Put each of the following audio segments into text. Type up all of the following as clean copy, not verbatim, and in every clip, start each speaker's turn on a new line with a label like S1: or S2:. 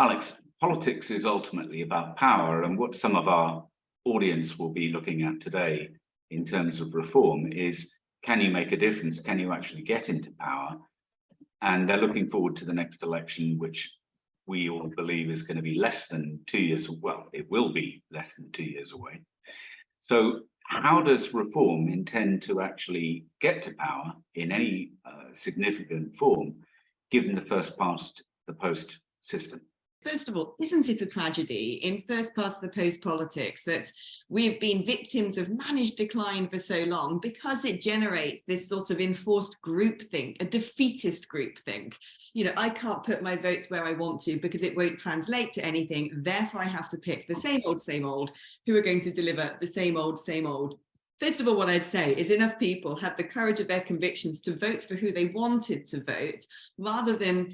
S1: Alex, politics is ultimately about power, and what some of our audience will be looking at today in terms of reform is, can you make a difference? Can you actually get into power? And they're looking forward to the next election, which we all believe is going to be less than 2 years. Well, it will be less than 2 years away. So how does reform intend to actually get to power in any significant form, given the first past the post system?
S2: First of all, isn't it a tragedy in first past the post politics that we've been victims of managed decline for so long because it generates this sort of enforced groupthink, a defeatist groupthink? You know, I can't put my votes where I want to because it won't translate to anything. Therefore, I have to pick the same old, who are going to deliver the same old. First of all, what I'd say is enough people had the courage of their convictions to vote for who they wanted to vote, rather than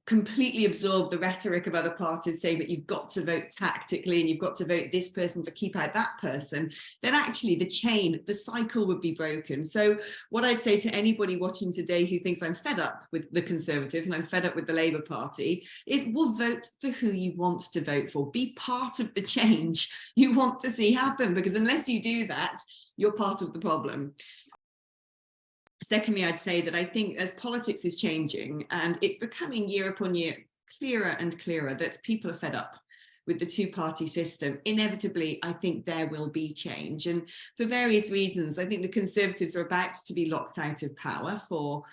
S2: completely absorb the rhetoric of other parties saying that you've got to vote tactically and you've got to vote this person to keep out that person. Then actually the cycle would be broken. So what I'd say to anybody watching today who thinks I'm fed up with the Conservatives and I'm fed up with the Labour Party is, well, vote for who you want to vote for. Be part of the change you want to see happen, because unless you do that, you're part of the problem. Secondly, I'd say that I think as politics is changing and it's becoming year upon year clearer and clearer that people are fed up with the two-party system, inevitably, I think there will be change. And for various reasons, I think the Conservatives are about to be locked out of power for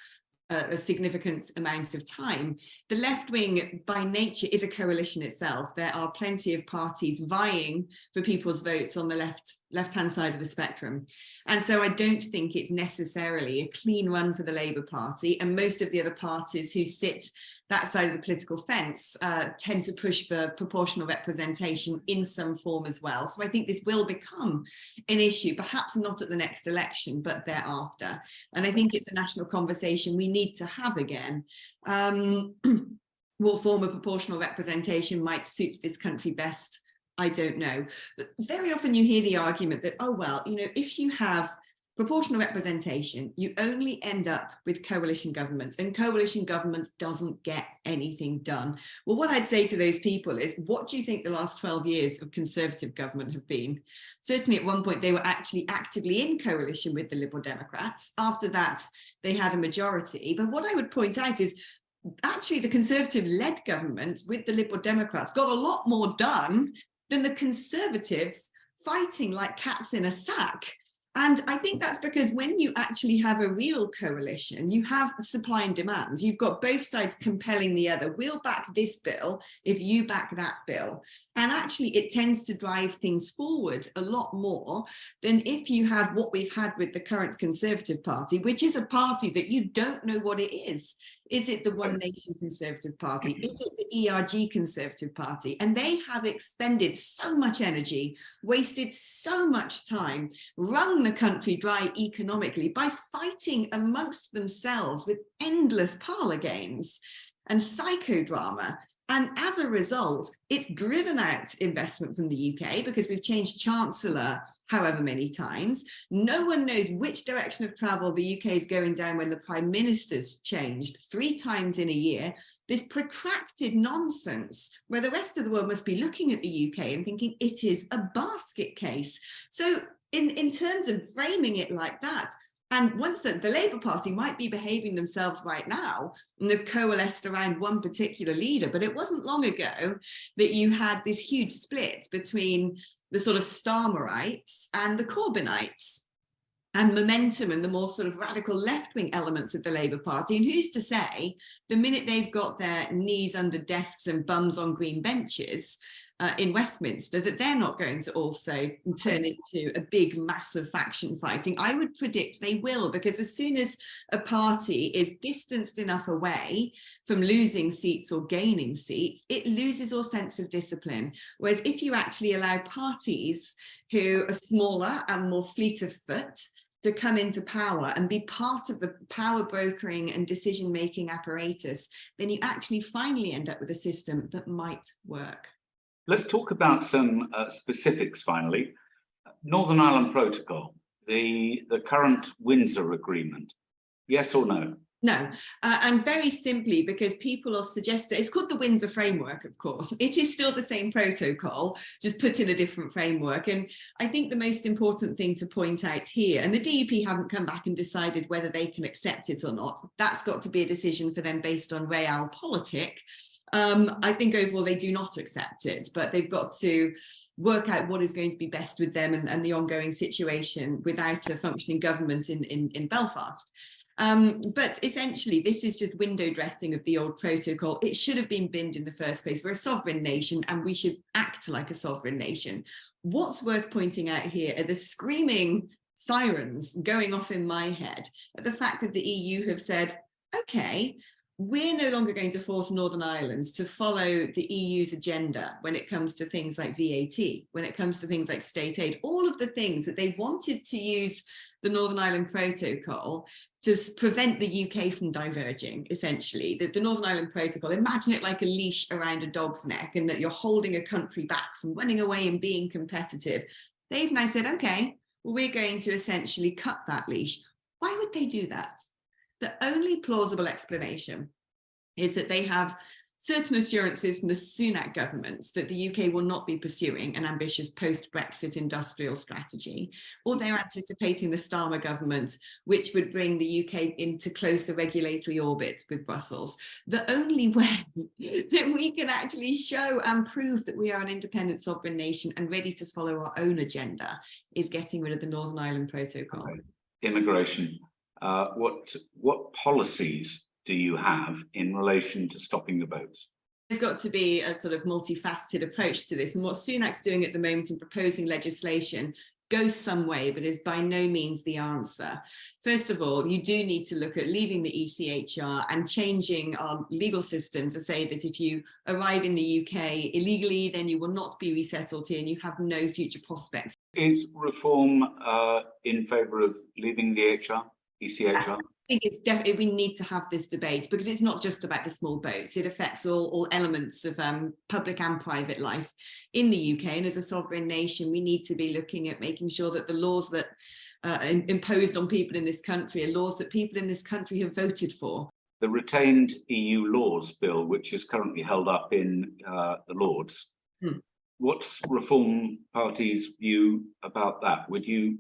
S2: a significant amount of time. The left wing by nature is a coalition itself. There are plenty of parties vying for people's votes on the left-hand side of the spectrum. And so I don't think it's necessarily a clean run for the Labour Party, and most of the other parties who sit that side of the political fence tend to push for proportional representation in some form as well. So I think this will become an issue, perhaps not at the next election, but thereafter. And I think it's a national conversation we need to have again. What form of proportional representation might suit this country best, I don't know. But very often you hear the argument that, oh, well, you know, if you have proportional representation, you only end up with coalition governments, and coalition governments doesn't get anything done. Well, what I'd say to those people is, what do you think the last 12 years of Conservative government have been? Certainly at one point, they were actually actively in coalition with the Liberal Democrats. After that, they had a majority. But what I would point out is, actually, the Conservative-led government with the Liberal Democrats got a lot more done than the Conservatives fighting like cats in a sack. And I think that's because when you actually have a real coalition, you have supply and demand. You've got both sides compelling the other. We'll back this bill if you back that bill. And actually, it tends to drive things forward a lot more than if you have what we've had with the current Conservative Party, which is a party that you don't know what it is. Is it the One Nation Conservative Party? Is it the ERG Conservative Party? And they have expended so much energy, wasted so much time, wrung the country dry economically by fighting amongst themselves with endless parlor games and psychodrama. And as a result, it's driven out investment from the UK because we've changed chancellor however many times. No one knows which direction of travel the UK is going down when the Prime Minister's changed 3 times in a year. This protracted nonsense where the rest of the world must be looking at the UK and thinking it is a basket case. So in terms of framing it like that, and once the Labour Party might be behaving themselves right now, and they've coalesced around one particular leader, but it wasn't long ago that you had this huge split between the sort of Starmerites and the Corbynites, and Momentum and the more sort of radical left-wing elements of the Labour Party. And who's to say the minute they've got their knees under desks and bums on green benches in Westminster that they're not going to also turn into a big, massive faction fighting? I would predict they will, because as soon as a party is distanced enough away from losing seats or gaining seats, it loses all sense of discipline. Whereas if you actually allow parties who are smaller and more fleet of foot to come into power and be part of the power brokering and decision-making apparatus, then you actually finally end up with a system that might work.
S1: Let's talk about some specifics finally. Northern Ireland Protocol, the current Windsor Agreement, yes or no?
S2: No, and very simply because people are suggesting, it's called the Windsor Framework, of course. It is still the same protocol, just put in a different framework. And I think the most important thing to point out here, and the DUP haven't come back and decided whether they can accept it or not. That's got to be a decision for them based on realpolitik. I think overall they do not accept it, but they've got to work out what is going to be best with them and the ongoing situation without a functioning government in Belfast. But essentially, this is just window dressing of the old protocol. It should have been binned in the first place. We're a sovereign nation and we should act like a sovereign nation. What's worth pointing out here are the screaming sirens going off in my head at the fact that the EU have said, okay, we're no longer going to force Northern Ireland to follow the EU's agenda when it comes to things like VAT, when it comes to things like state aid, all of the things that they wanted to use the Northern Ireland Protocol to prevent the UK from diverging, essentially. The Northern Ireland Protocol, imagine it like a leash around a dog's neck and that you're holding a country back from running away and being competitive. They've now said, okay, well, we're going to essentially cut that leash. Why would they do that? The only plausible explanation is that they have certain assurances from the Sunak government that the UK will not be pursuing an ambitious post-Brexit industrial strategy, or they're anticipating the Starmer government, which would bring the UK into closer regulatory orbit with Brussels. The only way that we can actually show and prove that we are an independent sovereign nation and ready to follow our own agenda is getting rid of the Northern Ireland Protocol.
S1: Okay. Immigration. What policies do you have in relation to stopping the boats?
S2: There's got to be a sort of multifaceted approach to this. And what Sunak's doing at the moment in proposing legislation goes some way, but is by no means the answer. First of all, you do need to look at leaving the ECHR and changing our legal system to say that if you arrive in the UK illegally, then you will not be resettled here and you have no future prospects.
S1: Is reform in favour of leaving the ECHR?
S2: I think it's definitely, we need to have this debate because it's not just about the small boats. It affects all elements of public and private life in the UK. And as a sovereign nation, we need to be looking at making sure that the laws that are imposed on people in this country are laws that people in this country have voted for.
S1: The retained EU laws bill, which is currently held up in the Lords, what's Reform Party's view about that? Would you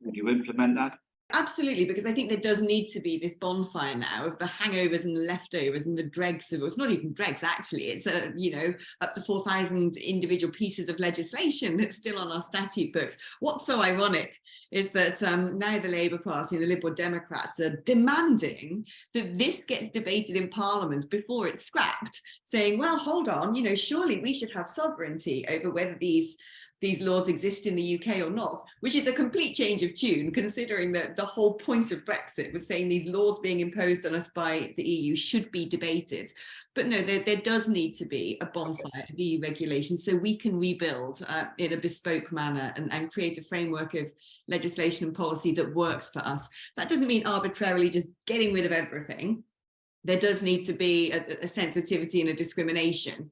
S1: implement that?
S2: Absolutely, because I think there does need to be this bonfire now of the hangovers and the leftovers and the dregs of, it's not even dregs actually, it's up to 4,000 individual pieces of legislation that's still on our statute books. What's so ironic is that now the Labour Party and the Liberal Democrats are demanding that this gets debated in Parliament before it's scrapped, saying, well, hold on, surely we should have sovereignty over whether these laws exist in the UK or not, which is a complete change of tune, considering that the whole point of Brexit was saying these laws being imposed on us by the EU should be debated. But no, there does need to be a bonfire of EU regulations so we can rebuild in a bespoke manner and create a framework of legislation and policy that works for us. That doesn't mean arbitrarily just getting rid of everything. There does need to be a sensitivity and a discrimination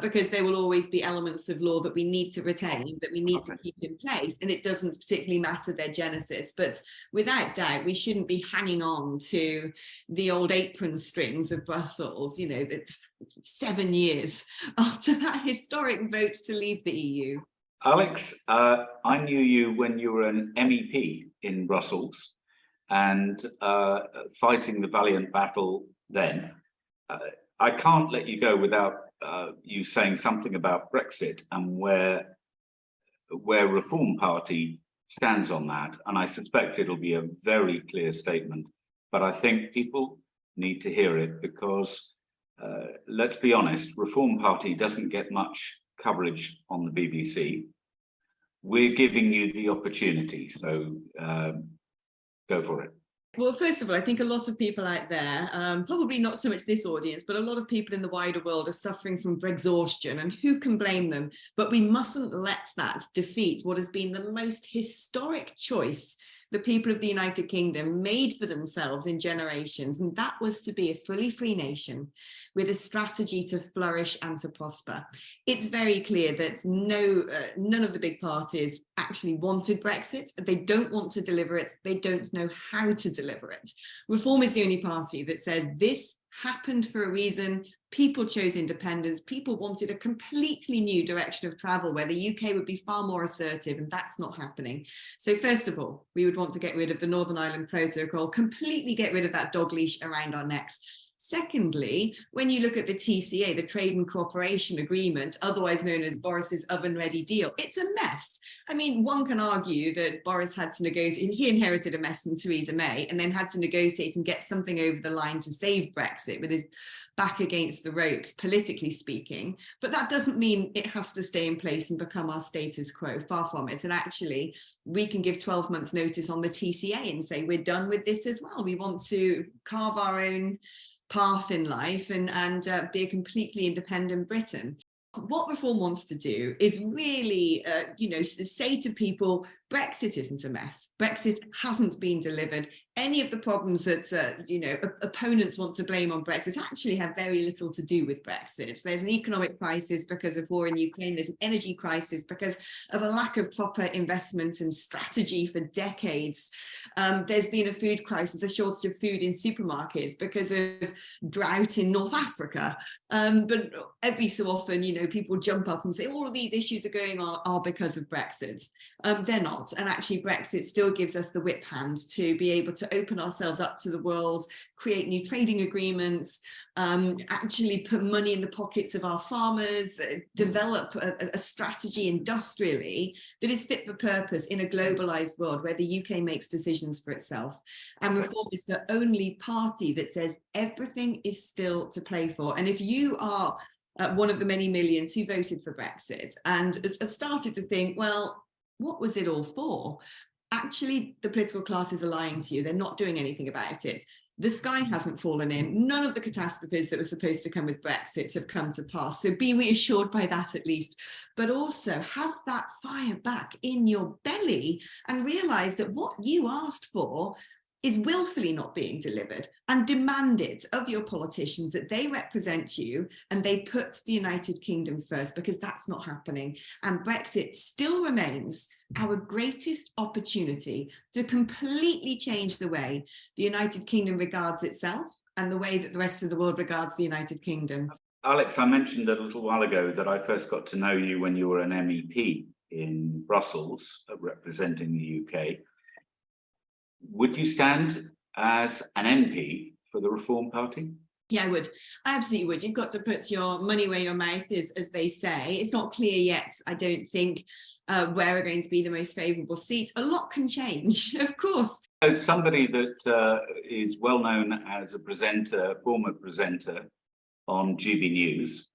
S2: because there will always be elements of law that we need to retain, that we need to keep in place, and it doesn't particularly matter their genesis. But without doubt, we shouldn't be hanging on to the old apron strings of Brussels, that 7 years after that historic vote to leave the EU.
S1: Alex, I knew you when you were an MEP in Brussels and fighting the valiant battle then. I can't let you go without you saying something about Brexit and where Reform Party stands on that. And I suspect it'll be a very clear statement, but I think people need to hear it because let's be honest, Reform Party doesn't get much coverage on the BBC. We're giving you the opportunity, so go for it.
S2: Well, first of all, I think a lot of people out there, probably not so much this audience, but a lot of people in the wider world are suffering from Brexhaustion, and who can blame them? But we mustn't let that defeat what has been the most historic choice the people of the United Kingdom made for themselves in generations, and that was to be a fully free nation with a strategy to flourish and to prosper. It's very clear that none of the big parties actually wanted Brexit. They don't want to deliver it. They don't know how to deliver it. Reform is the only party that says this happened for a reason. People chose independence. People wanted a completely new direction of travel where the UK would be far more assertive, and that's not happening. So first of all, we would want to get rid of the Northern Ireland Protocol, completely get rid of that dog leash around our necks. Secondly, when you look at the TCA, the Trade and Cooperation Agreement, otherwise known as Boris's oven-ready deal, it's a mess. I mean, one can argue that Boris had to negotiate, he inherited a mess from Theresa May and then had to negotiate and get something over the line to save Brexit with his back against the ropes, politically speaking. But that doesn't mean it has to stay in place and become our status quo, far from it. And actually, we can give 12 months notice on the TCA and say, we're done with this as well. We want to carve our own path in life and be a completely independent Britain. What Reform wants to do is really, say to people, Brexit isn't a mess. Brexit hasn't been delivered. Any of the problems that, opponents want to blame on Brexit actually have very little to do with Brexit. There's an economic crisis because of war in Ukraine. There's an energy crisis because of a lack of proper investment and strategy for decades. There's been a food crisis, a shortage of food in supermarkets because of drought in North Africa. But every so often, people jump up and say all of these issues are going on are because of Brexit. They're not. And actually Brexit still gives us the whip hand to be able to open ourselves up to the world, create new trading agreements, actually put money in the pockets of our farmers, develop a strategy industrially that is fit for purpose in a globalized world where the UK makes decisions for itself. And Reform is the only party that says everything is still to play for. And if you are one of the many millions who voted for Brexit and have started to think, well, what was it all for? Actually, the political classes are lying to you. They're not doing anything about it. The sky hasn't fallen in. None of the catastrophes that were supposed to come with Brexit have come to pass. So be reassured by that at least. But also have that fire back in your belly and realize that what you asked for is willfully not being delivered, and demand it of your politicians that they represent you and they put the United Kingdom first, because that's not happening. And Brexit still remains our greatest opportunity to completely change the way the United Kingdom regards itself and the way that the rest of the world regards the United Kingdom.
S1: Alex, I mentioned a little while ago that I first got to know you when you were an MEP in Brussels representing the UK. Would you stand as an MP for the Reform Party?
S2: Yeah, I would. I absolutely would. You've got to put your money where your mouth is, as they say. It's not clear yet, I don't think, where are going to be the most favourable seat. A lot can change, of course.
S1: As somebody that is well known as a presenter, former presenter on GB News,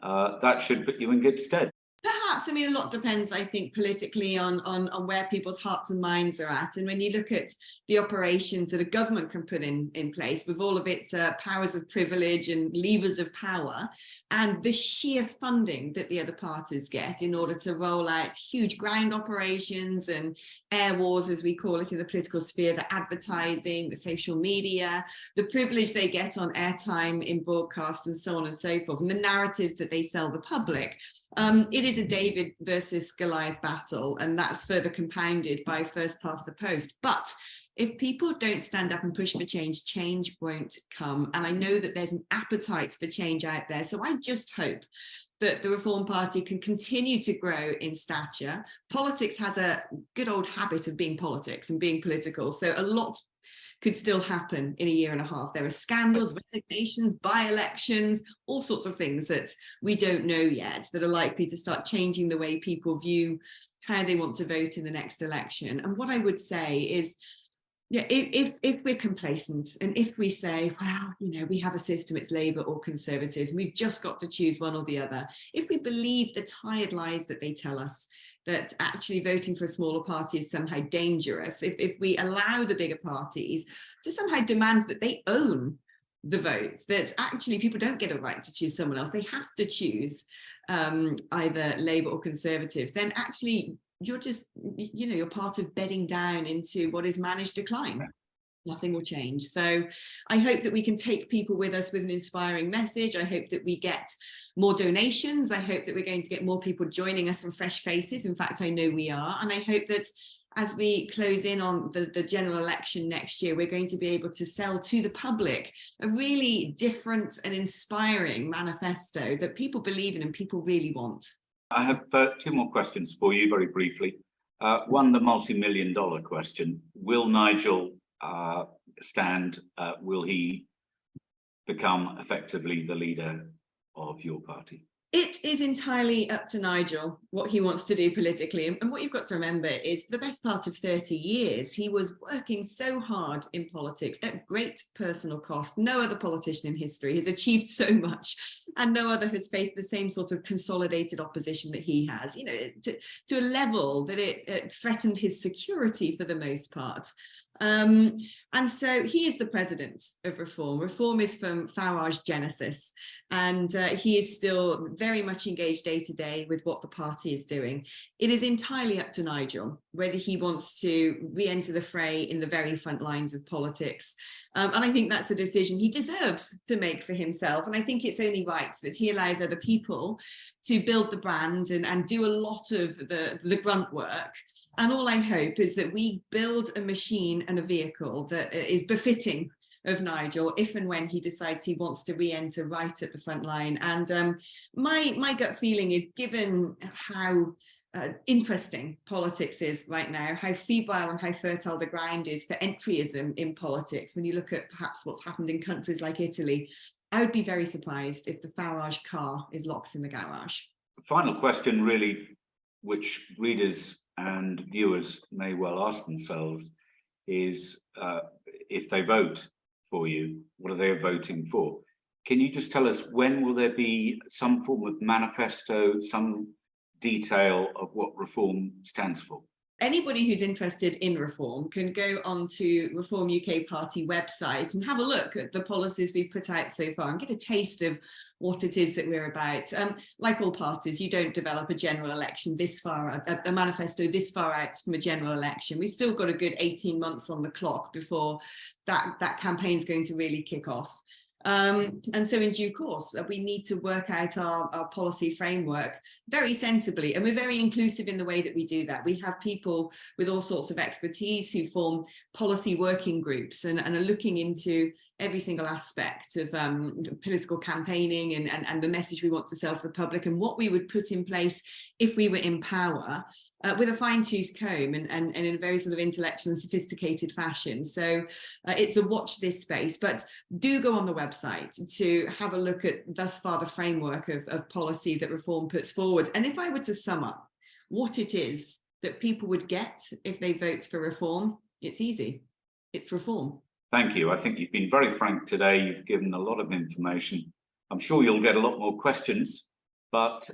S1: that should put you in good stead.
S2: Perhaps. I mean, a lot depends, I think, politically on where people's hearts and minds are at. And when you look at the operations that a government can put in place with all of its powers of privilege and levers of power, and the sheer funding that the other parties get in order to roll out huge ground operations and air wars, as we call it in the political sphere, the advertising, the social media, the privilege they get on airtime in broadcast and so on and so forth, and the narratives that they sell the public. It is a David versus Goliath battle, and that's further compounded by first past the post. But if people don't stand up and push for change, change won't come. And I know that there's an appetite for change out there. So I just hope that the Reform Party can continue to grow in stature. Politics has a good old habit of being politics and being political. So a lot could still happen in a year and a half. There are scandals, resignations, by-elections, all sorts of things that we don't know yet that are likely to start changing the way people view how they want to vote in the next election. And what I would say is, yeah, if we're complacent and if we say, well, we have a system, it's Labour or Conservatives, we've just got to choose one or the other. If we believe the tired lies that they tell us, that actually voting for a smaller party is somehow dangerous, if we allow the bigger parties to somehow demand that they own the votes, that actually people don't get a right to choose someone else, they have to choose either Labour or Conservatives, then actually you're just, you're part of bedding down into what is managed decline. Nothing will change. So I hope that we can take people with us with an inspiring message. I hope that we get more donations. I hope that we're going to get more people joining us from fresh faces. In fact, I know we are. And I hope that as we close in on the general election next year, we're going to be able to sell to the public a really different and inspiring manifesto that people believe in and people really want.
S1: I have two more questions for you very briefly. One, the multi-million-dollar question. Will Nigel stand? Will he become effectively the leader of your party?
S2: It is entirely up to Nigel what he wants to do politically. And what you've got to remember is for the best part of 30 years, he was working so hard in politics at great personal cost. No other politician in history has achieved so much, and no other has faced the same sort of consolidated opposition that he has, to a level that it threatened his security for the most part. And so he is the president of Reform. Reform is from Farage Genesis, and he is still very much engaged day to day with what the party is doing. It is entirely up to Nigel whether he wants to re-enter the fray in the very front lines of politics. And I think that's a decision he deserves to make for himself. And I think it's only right that he allows other people to build the brand and do a lot of the grunt work. And all I hope is that we build a machine and a vehicle that is befitting of Nigel if and when he decides he wants to re-enter right at the front line. And my gut feeling is, given how interesting politics is right now, how feeble and how fertile the ground is for entryism in politics, when you look at perhaps what's happened in countries like Italy, I would be very surprised if the Farage car is locked in the garage.
S1: Final question, really, which readers and viewers may well ask themselves is, if they vote for you, what are they voting for? Can you just tell us, when will there be some form of manifesto, some detail of what Reform stands for?
S2: Anybody who's interested in Reform can go onto Reform UK Party website and have a look at the policies we've put out so far and get a taste of what it is that we're about. Like all parties, you don't develop a general election this far, a manifesto this far out from a general election. We've still got a good 18 months on the clock before that campaign's going to really kick off. And so in due course, we need to work out our policy framework very sensibly, and we're very inclusive in the way that we do that. We have people with all sorts of expertise who form policy working groups and are looking into every single aspect of political campaigning and the message we want to sell for the public and what we would put in place if we were in power, with a fine-tooth comb and in a very sort of intellectual and sophisticated fashion. So it's a watch this space, but do go on the website to have a look at thus far the framework of policy that Reform puts forward. And if I were to sum up what it is that people would get if they vote for Reform, it's easy. It's Reform. Thank you. I think you've been very frank today. You've given a lot of information. I'm sure you'll get a lot more questions, but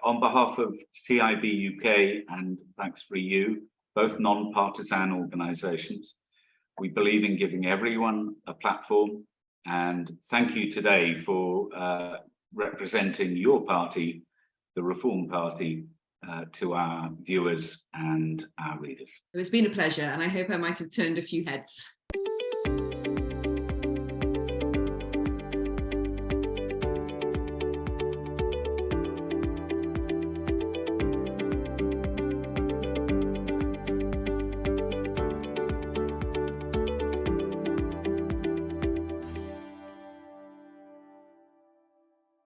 S2: on behalf of CIBUK and Thanks For You, both non-partisan organisations, we believe in giving everyone a platform, and thank you today for representing your party, the Reform Party, to our viewers and our readers. It's been a pleasure, and I hope I might have turned a few heads.